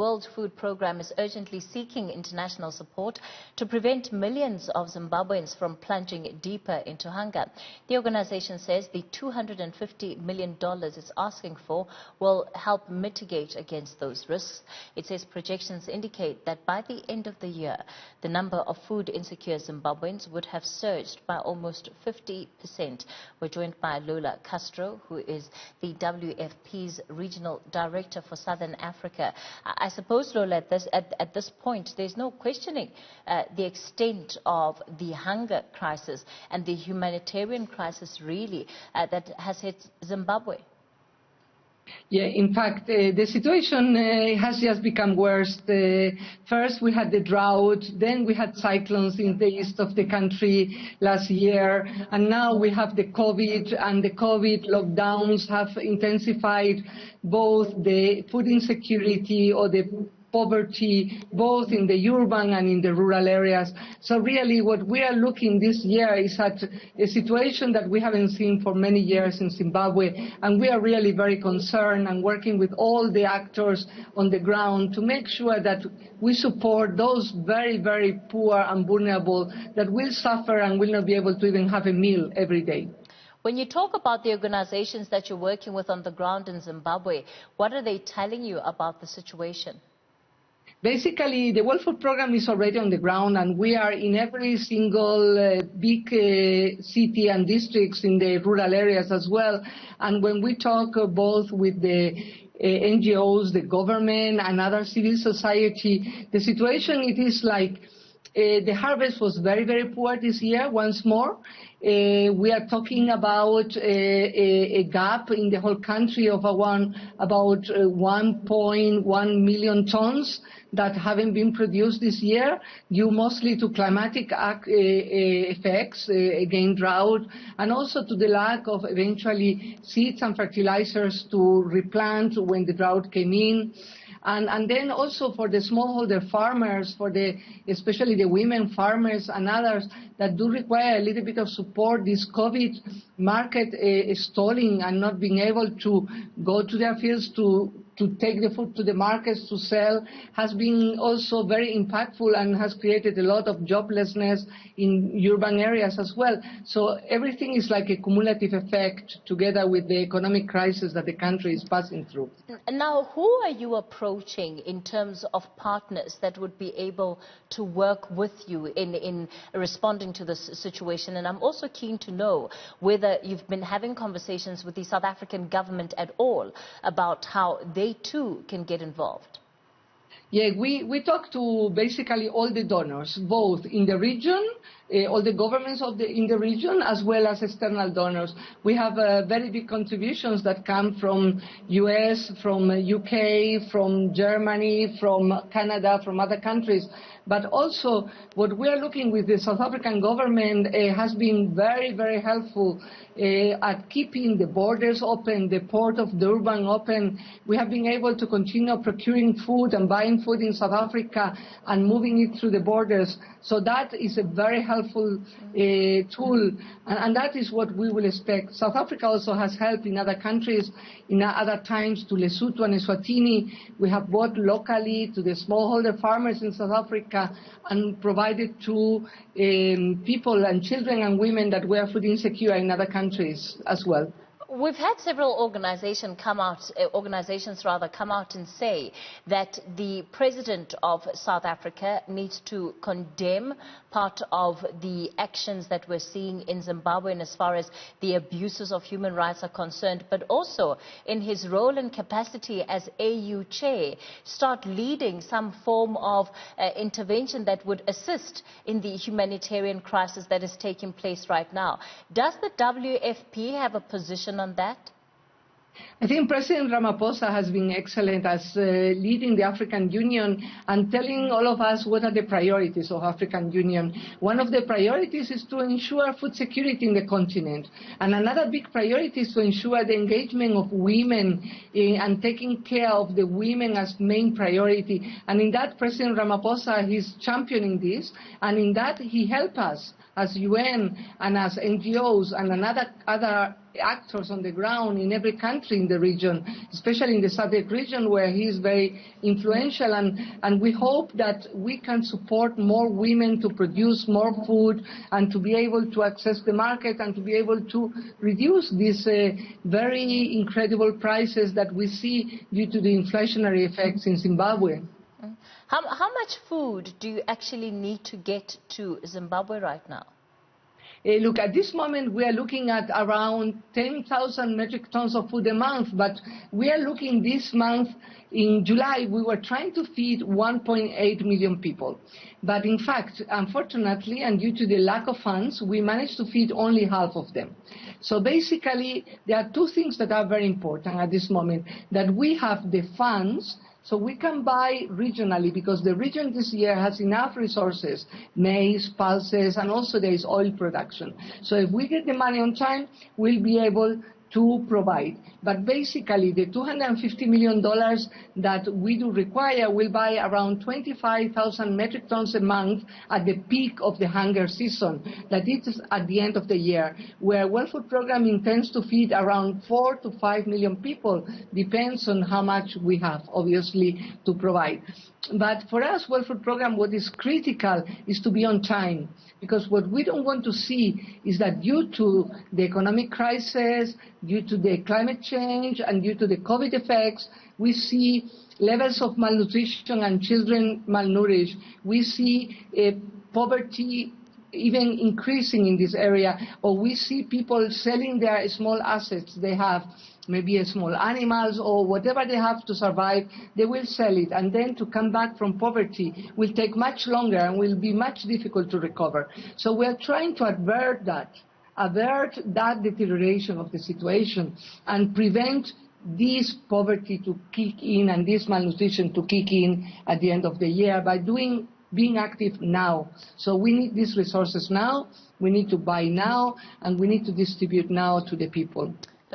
World Food Programme is urgently seeking international support to prevent millions of Zimbabweans from plunging deeper into hunger. The organization says the $250 million it's asking for will help mitigate against those risks. It says projections indicate that by the end of the year, the number of food insecure Zimbabweans would have surged by almost 50%. We're joined by Lola Castro, who is the WFP's Regional Director for Southern Africa. I suppose, Lola, at this point, there's no questioning the extent of the hunger crisis and the humanitarian crisis, really, that has hit Zimbabwe. Yeah, in fact, the situation has just become worse. First, we had the drought, then we had cyclones in the east of the country last year, and now we have the COVID, and the COVID lockdowns have intensified both the food insecurity or the poverty, both in the urban and in the rural areas. So really what we are looking this year is at a situation that we haven't seen for many years in Zimbabwe, and we are really very concerned and working with all the actors on the ground to make sure that we support those very, very poor and vulnerable that will suffer and will not be able to even have a meal every day. When you talk about the organizations that you're working with on the ground in Zimbabwe, what are they telling you about the situation? Basically, the World Food Programme is already on the ground, and we are in every single big city and districts in the rural areas as well. And when we talk both with the NGOs, the government, and other civil society, the situation it is like the harvest was very, very poor this year once more. We are talking about a gap in the whole country of about 1.1 million tons that haven't been produced this year, due mostly to climatic effects, again drought, and also to the lack of eventually seeds and fertilizers to replant when the drought came in. And then also for the smallholder farmers, especially the women farmers and others that do require a little bit of support, this COVID market stalling and not being able to go to their fields to take the food to the markets to sell has been also very impactful and has created a lot of joblessness in urban areas as well. So everything is like a cumulative effect together with the economic crisis that the country is passing through. Now, who are you approaching in terms of partners that would be able to work with you in responding to this situation? And I'm also keen to know whether you've been having conversations with the South African government at all about how they too can get involved. Yeah, we talk to basically all the donors, both in the region, all the governments in the region, as well as external donors. We have very big contributions that come from US, from UK, from Germany, from Canada, from other countries. But also what we are looking with the South African government has been very, very helpful at keeping the borders open, the port of Durban open. We have been able to continue procuring food and buying food in South Africa and moving it through the borders. So that is a very helpful tool, and that is what we will expect. South Africa also has helped in other countries, in other times to Lesotho and Eswatini. We have bought locally to the smallholder farmers in South Africa and provided to people and children and women that were food insecure in other countries as well. We've had several organizations come out and say that the president of South Africa needs to condemn part of the actions that we're seeing in Zimbabwe and as far as the abuses of human rights are concerned, but also in his role and capacity as AU chair, start leading some form of intervention that would assist in the humanitarian crisis that is taking place right now. Does the WFP have a position on that? I think President Ramaphosa has been excellent as leading the African Union and telling all of us what are the priorities of African Union. One of the priorities is to ensure food security in the continent. And another big priority is to ensure the engagement of women and taking care of the women as main priority. And in that, President Ramaphosa is championing this. And in that, he helped us as UN and as NGOs and other actors on the ground in every country in the region, especially in the SADC region where he is very influential, and we hope that we can support more women to produce more food and to be able to access the market and to be able to reduce these very incredible prices that we see due to the inflationary effects in Zimbabwe. How much food do you actually need to get to Zimbabwe right now? Look, at this moment we are looking at around 10,000 metric tons of food a month, but we are looking this month, in July, we were trying to feed 1.8 million people. But in fact, unfortunately, and due to the lack of funds, we managed to feed only half of them. So basically, there are two things that are very important at this moment, that we have the funds so we can buy regionally, because the region this year has enough resources, maize, pulses, and also there is oil production. So if we get the money on time, we'll be able to provide. But basically, the $250 million that we do require will buy around 25,000 metric tons a month at the peak of the hunger season, that is at the end of the year, where World Food Program intends to feed around 4 to 5 million people, depends on how much we have, obviously, to provide. But for us, World Food Program, what is critical is to be on time, because what we don't want to see is that due to the economic crisis, due to the climate change, and due to the COVID effects, we see levels of malnutrition and children malnourished. We see poverty even increasing in this area, or we see people selling their small assets they have, maybe small animals or whatever they have to survive, they will sell it, and then to come back from poverty will take much longer and will be much difficult to recover. So we are trying to avert that deterioration of the situation and prevent this poverty to kick in and this malnutrition to kick in at the end of the year by being active now. So we need these resources now, we need to buy now, and we need to distribute now to the people.